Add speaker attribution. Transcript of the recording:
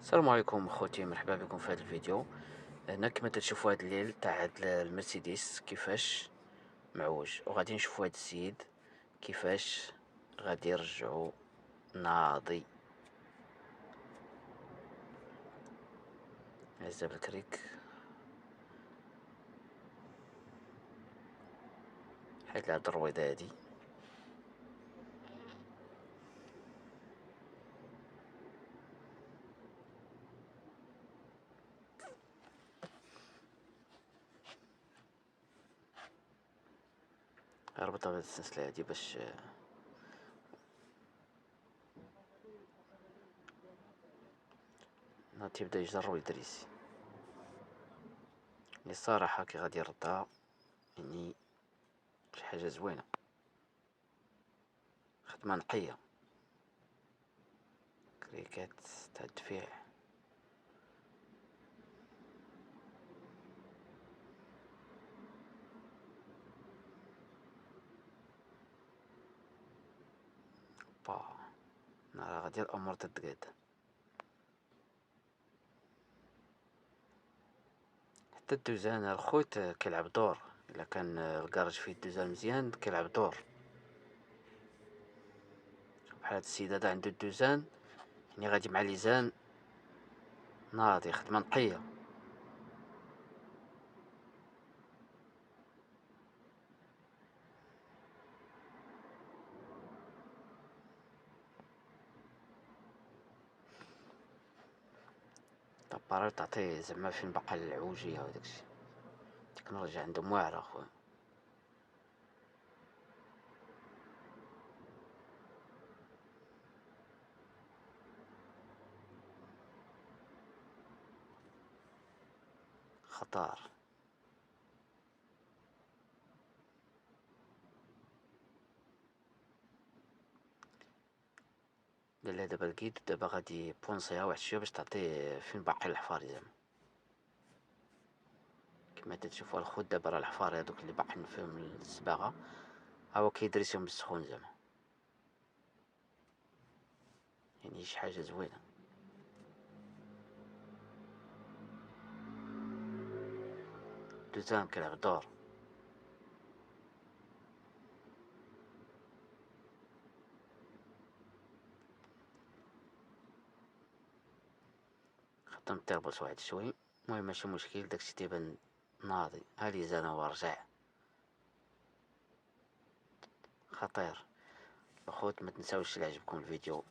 Speaker 1: السلام عليكم اخوتي، مرحبا بكم في هذا الفيديو. هنا كما تشوفوا هذا الليل تاع هاد المرسيدس كيفاش معوج، وغادي نشوفوا هذا السيد كيفاش غادي يرجعو ناضي. عزاب الكريك حيد هاد الرويضة هادي. ربطها بهاد السلسلة هادي باش تيبدا يجرو يدريسي. يعني الصراحة كي غادي يردها يعني شي حاجة زوينة، خدمة نقية، كريكات تاع الدفيع. با راه غادي الامور تتقاد. حتى الدوزان الخوت كيلعب دور، الا كان الكراج فيه الدوزان مزيان كيلعب دور. بحال هاد السيد هذا عندو الدوزان، يعني غادي مع ليزان ناضي، خدمة نقية. لاباريل تعطيه زعما فين باقا العوجية وداكشي. التكنولوجيا عندهم واعرة خويا. خطار. لا دابا لقيت، دابا غادي بونسيها واحد شوية باش تعطيه فين باقي الحفار زعما. كما تشوفوا الخوت دابا راه الحفار هادوك اللي باقيين فيهم الصباغة ها هو كيدرسهم بالسخون زعما، يعني شي حاجة زوينة. دوزان كيلعب دور. خدام التربوس واحد شوي، المهم ماشي مشكل، داكشي تيبان ناضي. ها ليزان هو رجع، خطير. الخوت ما تنساوش اللي عجبكم الفيديو